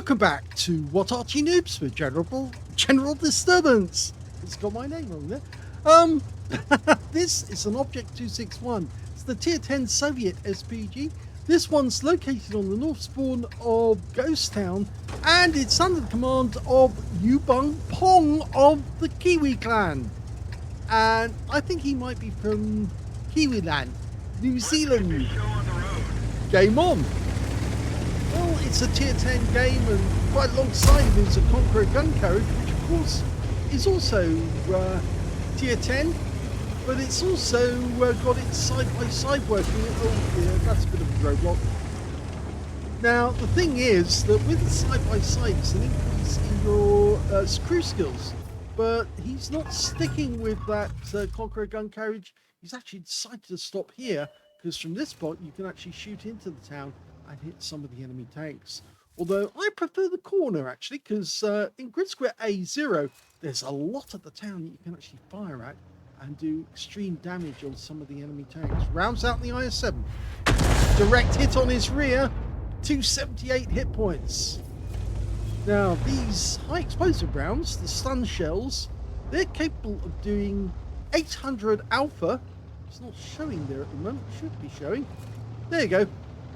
Welcome back to What Arty Noobs with General Disturbance. It's got my name on there. This is an Object 261. It's the Tier 10 Soviet SPG. This one's located on the north spawn of Ghost Town, and it's under the command of UbumPong of the KIWI clan. And I think he might be from KIWI land, New Zealand. Game on. Well, it's a Tier 10 game, and right alongside him is a Conqueror gun carriage, which of course is also Tier 10, but it's also got its side-by-side working. Oh yeah, that's a bit of a roadblock. Now, the thing is that with the side-by-side, it's an increase in your crew skills, but he's not sticking with that Conqueror gun carriage. He's actually decided to stop here, because from this spot you can actually shoot into the town and hit some of the enemy tanks. Although I prefer the corner actually, because in grid square A0 there's a lot of the town that you can actually fire at and do extreme damage on some of the enemy tanks. Rounds out in the IS-7. Direct hit on his rear, 278 hit points. Now these high explosive rounds, the stun shells, they're capable of doing 800 alpha. It's not showing there at the moment, it should be showing. There you go.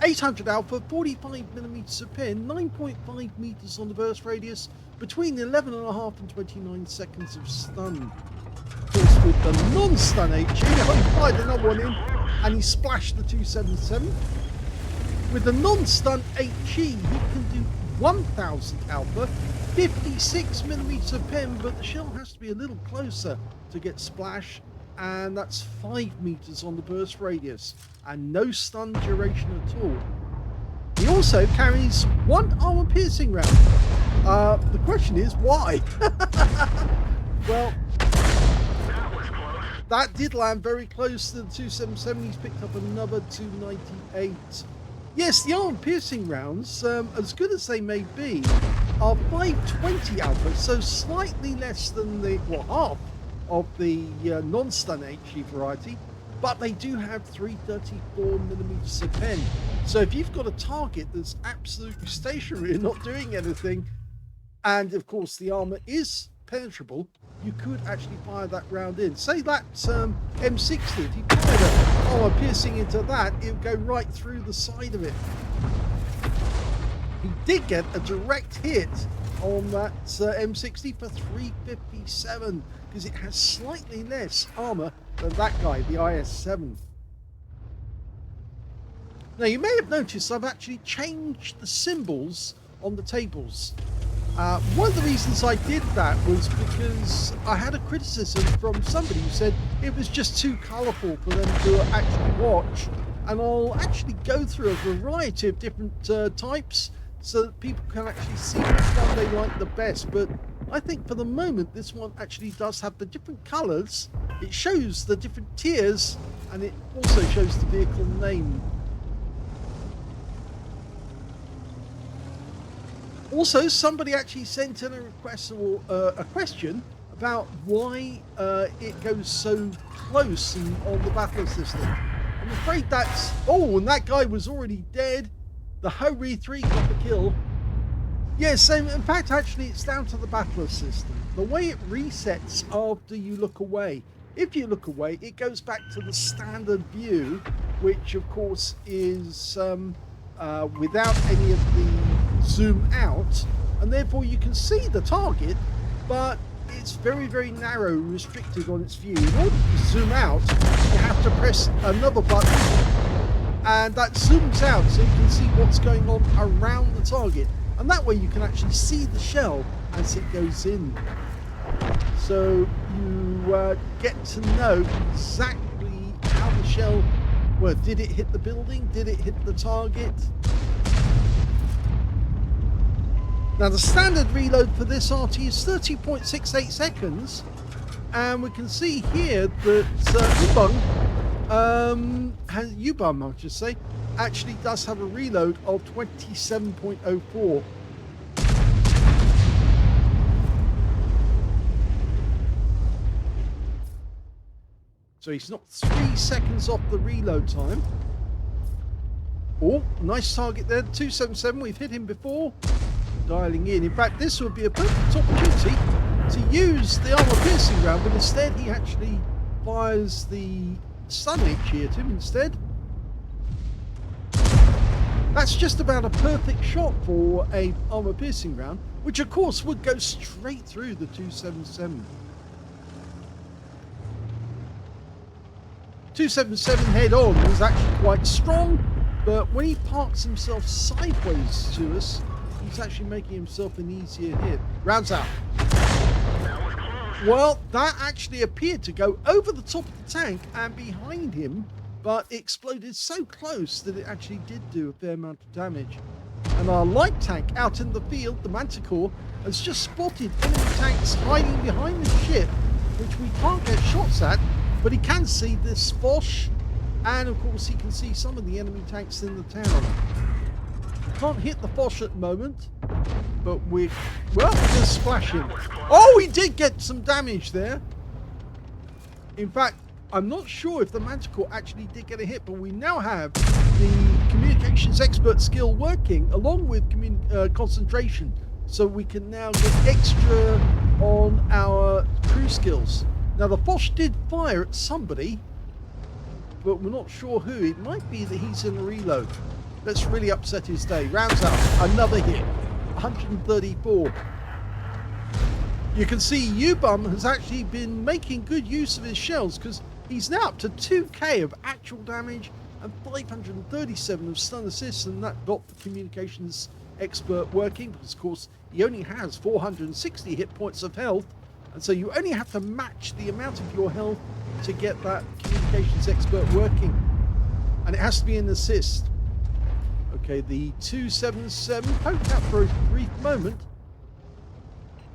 800 alpha, 45 millimeters of pin, 9.5 meters on the burst radius, between 11.5 and 29 seconds of stun. Of course, with the non-stun HE, I fired another one in, and he splashed the 277. With the non-stun HE, he can do 1000 alpha, 56 millimeters of pin, but the shell has to be a little closer to get splash, and that's 5 meters on the burst radius, and no stun duration at all. He also carries one armor piercing round. The question is why? Well, that did land very close to the 277. He's picked up another 298. Yes, the armor piercing rounds, as good as they may be, are 520 alpha, so slightly less than the half of the non-stun HE variety, but they do have 334 millimeters of pen. So if you've got a target that's absolutely stationary and not doing anything, and of course the armor is penetrable, you could actually fire that round in. Say that M60, if you fired an armor piercing into that, it would go right through the side of it. He did get a direct hit on that M60 for 357, because it has slightly less armor than that guy, the IS-7. Now you may have noticed I've actually changed the symbols on the tables. One of the reasons I did that was because I had a criticism from somebody who said it was just too colourful for them to actually watch, and I'll actually go through a variety of different types so that people can actually see which one they like the best. But I think for the moment this one actually does have the different colours, it shows the different tiers, and it also shows the vehicle name. Also, somebody actually sent in a request or a question about why it goes so close on the battle system. I'm afraid that's... Oh, and that guy was already dead. The Hori 3 got the kill. Yes, in fact, actually, it's down to the battler system. The way it resets after you look away. If you look away, it goes back to the standard view, which, of course, is without any of the zoom out, and therefore you can see the target, but it's very, very narrow, restricted on its view. In order to zoom out, you have to press another button, and that zooms out so you can see what's going on around the target, and that way you can actually see the shell as it goes in. So you get to know exactly how the shell, well, did it hit the building, did it hit the target? Now the standard reload for this Arty is 30.68 seconds, and we can see here that Ubum, I should say, actually does have a reload of 27.04. So he's not 3 seconds off the reload time. Oh, nice target there, 277, we've hit him before. dialing in. In fact, this would be a perfect opportunity to use the armor-piercing round, but instead he actually fires the stun H here to him instead. That's just about a perfect shot for a armor-piercing round, which of course would go straight through the 277. 277 head-on was actually quite strong, but when he parks himself sideways to us, he's actually making himself an easier hit. Rounds out. Well, that actually appeared to go over the top of the tank and behind him, but it exploded so close that it actually did do a fair amount of damage. And our light tank out in the field, the Manticore, has just spotted enemy tanks hiding behind the ship, which we can't get shots at, but he can see this Foch, and of course he can see some of the enemy tanks in the town. Can't hit the Foch at the moment, but we're just splashing. Oh, he did get some damage there. In fact, I'm not sure if the Manticore actually did get a hit, but we now have the communications expert skill working along with concentration, so we can now get extra on our crew skills. Now the Foch did fire at somebody, but we're not sure who. It might be that he's in a reload. Let's really upset his day. Rounds out, another hit, 134. You can see Ubum has actually been making good use of his shells, because he's now up to 2k of actual damage and 537 of stun assists, and that got the communications expert working, because of course he only has 460 hit points of health, and so you only have to match the amount of your health to get that communications expert working, and it has to be an assist. Okay, the 277 poked out for a brief moment,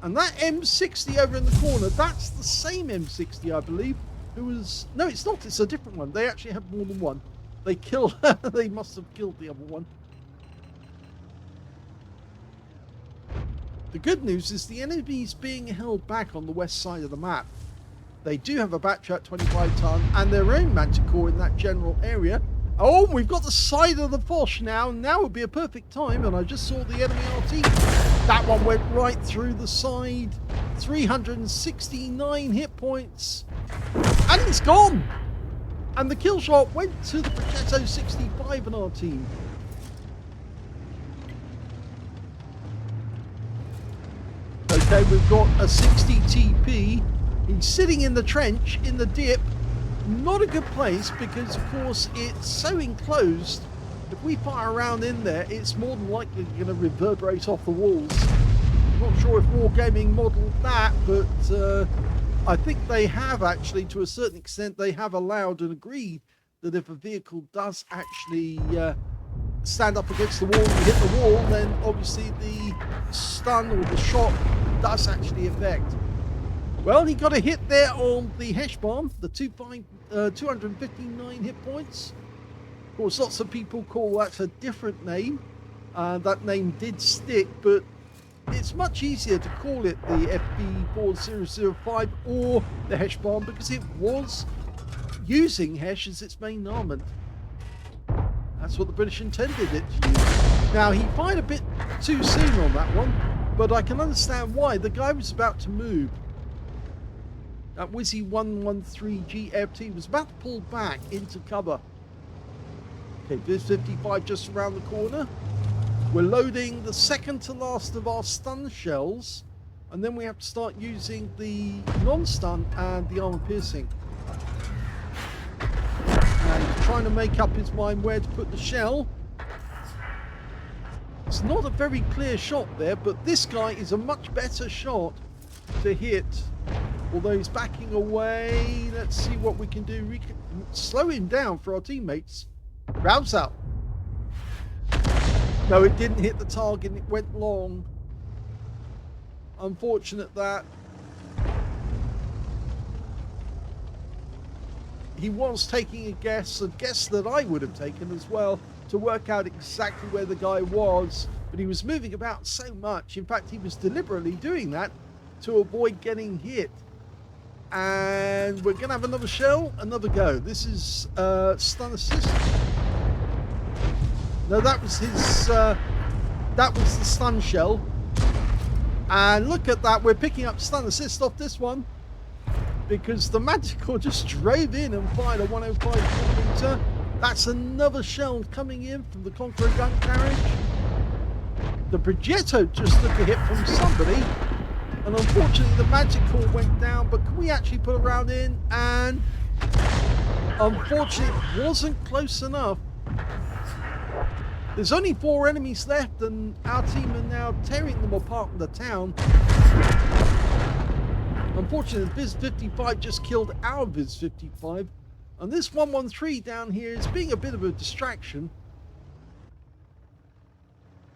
and that M60 over in the corner, that's the same M60 I believe, who was... No, it's not, it's a different one. They actually have more than one. They killed... they must have killed the other one. The good news is the enemy's being held back on the west side of the map. They do have a Batchat 25 ton and their own Manticore in that general area. Oh, we've got the side of the Foch now. Now would be a perfect time, and I just saw the enemy Arty. That one went right through the side. 369 hit points. And he's gone! And the kill shot went to the Progetto 65 in our team. Okay, we've got a 60 TP. He's sitting in the trench, in the dip. Not a good place, because of course it's so enclosed. If we fire around in there, it's more than likely going to reverberate off the walls. I'm not sure if Wargaming modelled that, but I think they have actually, to a certain extent, they have allowed and agreed that if a vehicle does actually stand up against the wall and hit the wall, then obviously the stun or the shot does actually affect. Well, he got a hit there on the Hesh bomb, the 259 hit points. Of course, lots of people call that a different name. That name did stick, but it's much easier to call it the FB4005 or the Hesh bomb, because it was using Hesh as its main armament. That's what the British intended it to use. Now, he fired a bit too soon on that one, but I can understand why. The guy was about to move. That Wizzy 113 GFT was about to pull back into cover. Okay, Viz 55 just around the corner. We're loading the second to last of our stun shells, and then we have to start using the non-stun and the armor piercing. And he's trying to make up his mind where to put the shell. It's not a very clear shot there, but this guy is a much better shot to hit. Although he's backing away. Let's see what we can do. We can slow him down for our teammates. Rounds out. No, it didn't hit the target. It went long. Unfortunate that. He was taking a guess that I would have taken as well, to work out exactly where the guy was. But he was moving about so much. In fact, he was deliberately doing that to avoid getting hit. And we're going to have another shell, another go. This is stun assist. No, that was his. That was the stun shell. And look at that, we're picking up stun assist off this one because the Manticore just drove in and fired a 105mm. That's another shell coming in from the Conqueror gun carriage. The Progetto just took a hit from somebody, and unfortunately the Manticore went down, but can we actually put a round in? And unfortunately it wasn't close enough. There's only 4 enemies left, and our team are now tearing them apart in the town. Unfortunately, Viz 55 just killed our Viz 55, and this 113 down here is being a bit of a distraction.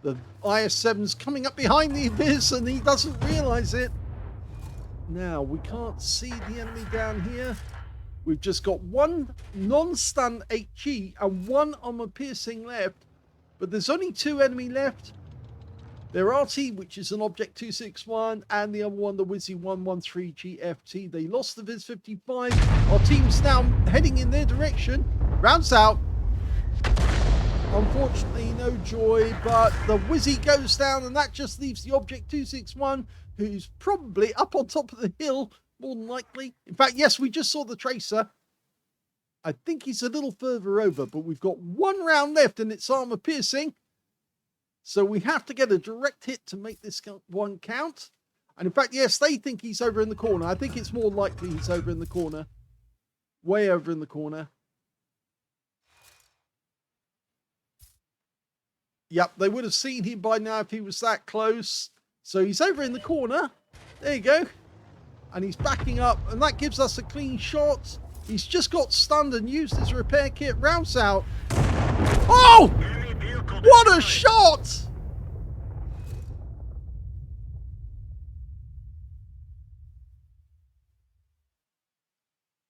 The IS-7's coming up behind the Viz, and he doesn't realize it. Now, we can't see the enemy down here. We've just got 1 non-stun HE and 1 armor piercing left. But there's only 2 enemy left. They're Arty, which is an Object 261, and the other one, the Wizzy 113 GFT. They lost the Viz 55. Our team's now heading in their direction. Rounds out. Unfortunately, no joy, but the Wizzy goes down, and that just leaves the Object 261, who's probably up on top of the hill, more than likely. In fact, yes, we just saw the Tracer. I think he's a little further over, but we've got 1 round left and it's armor piercing. So we have to get a direct hit to make this one count. And in fact, yes, they think he's over in the corner. I think it's more likely he's over in the corner. Way over in the corner. Yep, they would have seen him by now if he was that close. So he's over in the corner. There you go. And he's backing up, and that gives us a clean shot. He's just got stunned and used his repair kit. Rounds out. Oh! What a shot!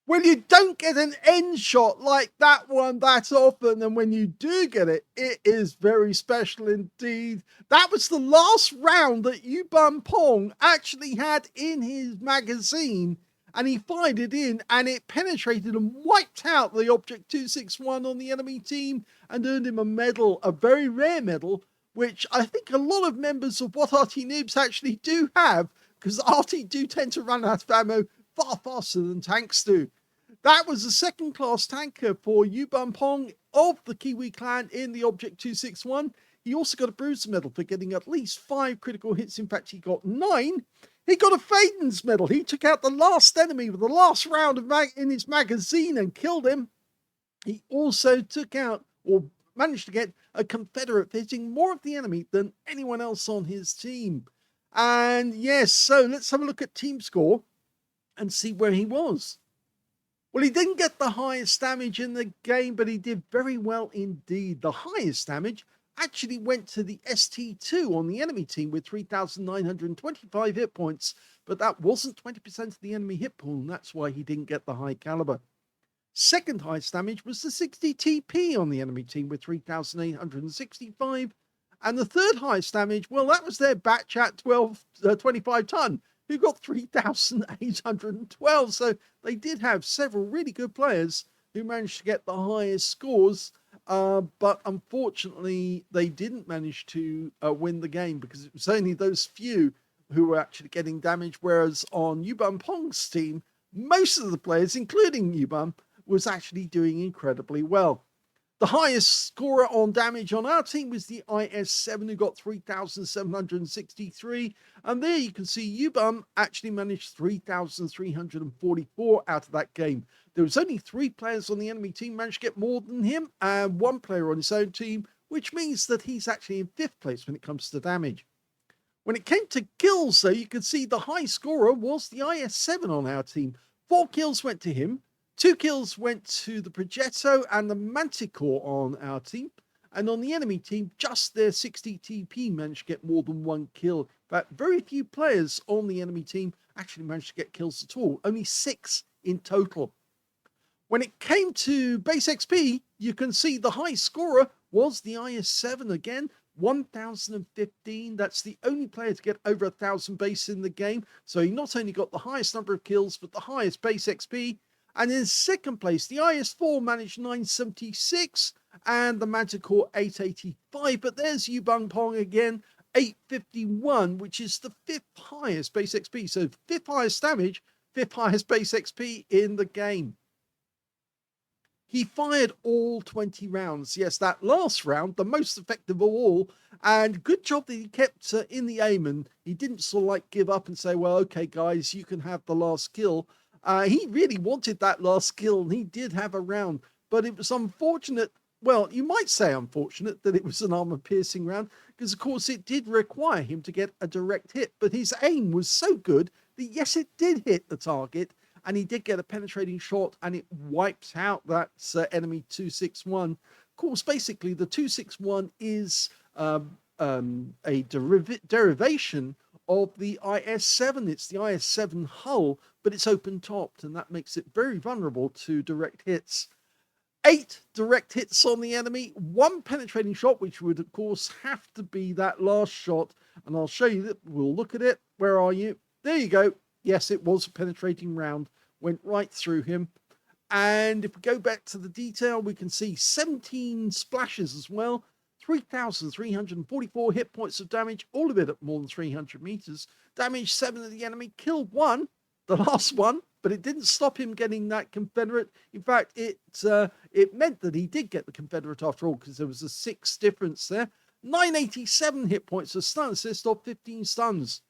When you don't get an end shot like that one that often, and when you do get it, it is very special indeed. That was the last round that UbumPong actually had in his magazine, and he fired it in, and it penetrated and wiped out the Object 261 on the enemy team and earned him a medal, a very rare medal, which I think a lot of members of What Arty Noobs actually do have, because Arty do tend to run out of ammo far faster than tanks do. That was a second-class tanker for UbumPong of the KIWI clan in the Object 261. He also got a Bruiser medal for getting at least 5 critical hits. In fact, he got 9. He got a Faden's medal. He took out the last enemy with the last round of in his magazine and killed him. He also took out, or managed to get, a Confederate hitting more of the enemy than anyone else on his team. And yes, so let's have a look at team score and see where he was. Well, he didn't get the highest damage in the game, but he did very well indeed. The highest damage actually went to the ST2 on the enemy team with 3,925 hit points, but that wasn't 20% of the enemy hit pool, and that's why he didn't get the high caliber. Second highest damage was the 60 TP on the enemy team with 3,865, and the third highest damage, well, that was their batch at 25 ton, who got 3,812. So they did have several really good players who managed to get the highest scores, but unfortunately they didn't manage to win the game because it was only those few who were actually getting damage, whereas on UbumPong's team, most of the players, including Ubum, was actually doing incredibly well. The highest scorer on damage on our team was the IS-7, who got 3,763. And there you can see Ubum actually managed 3,344 out of that game. There was only 3 players on the enemy team managed to get more than him, and 1 player on his own team, which means that he's actually in 5th place when it comes to damage. When it came to kills, though, you can see the high scorer was the IS-7 on our team. 4 kills went to him. 2 kills went to the Progetto and the Manticore on our team. And on the enemy team, just their 60 TP managed to get more than 1 kill. But very few players on the enemy team actually managed to get kills at all. Only 6 in total. When it came to base XP, you can see the high scorer was the IS-7 again. 1,015. That's the only player to get over 1,000 base in the game. So he not only got the highest number of kills, but the highest base XP. And in second place, the IS-4 managed 976 and the Manticore 885. But there's UbumPong again, 851, which is the 5th highest base XP. So 5th highest damage, 5th highest base XP in the game. He fired all 20 rounds. Yes, that last round, the most effective of all. And good job that he kept in the aim, and he didn't sort of like give up and say, well, okay, guys, you can have the last kill. He really wanted that last kill, and he did have a round. But it was unfortunate. Well, you might say unfortunate that it was an armor-piercing round, because, of course, it did require him to get a direct hit. But his aim was so good that, yes, it did hit the target. And he did get a penetrating shot, and it wipes out that enemy 261. Of course, basically, the 261 is a derivation of the IS-7. It's the IS-7 hull, but it's open-topped, and that makes it very vulnerable to direct hits. 8 direct hits on the enemy, 1 penetrating shot, which would, of course, have to be that last shot. And I'll show you that. We'll look at it. Where are you? There you go. Yes, it was a penetrating round. Went right through him. And if we go back to the detail, we can see 17 splashes as well. 3,344 hit points of damage, all of it at more than 300 meters. Damaged 7 of the enemy, killed 1, the last one, but it didn't stop him getting that Confederate. In fact, it meant that he did get the Confederate after all, because there was a 6 difference there. 987 hit points, a stun assist of 15 stuns.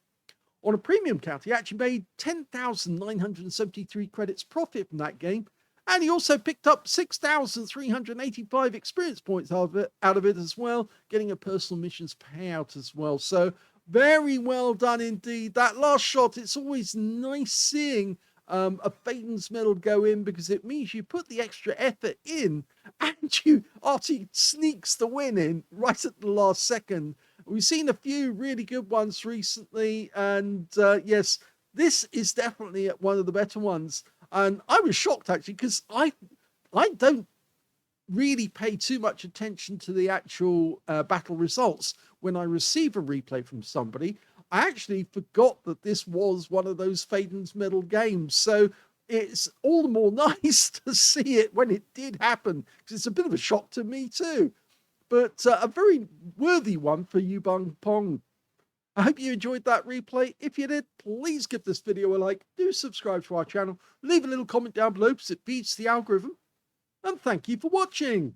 On a premium count, he actually made 10,973 credits profit from that game. And he also picked up 6,385 experience points out of it as well, getting a personal missions payout as well. So very well done indeed. That last shot, it's always nice seeing a Phaeton's medal go in, because it means you put the extra effort in and Arty sneaks the win in right at the last second. We've seen a few really good ones recently, and yes, this is definitely one of the better ones. And I was shocked, actually, because I don't really pay too much attention to the actual battle results when I receive a replay from somebody. I actually forgot that this was one of those Phaeton's Medal games. So it's all the more nice to see it when it did happen, because it's a bit of a shock to me too. But a very worthy one for UbumPong. I hope you enjoyed that replay. If you did, please give this video a like. Do subscribe to our channel. Leave a little comment down below, because it feeds the algorithm. And thank you for watching.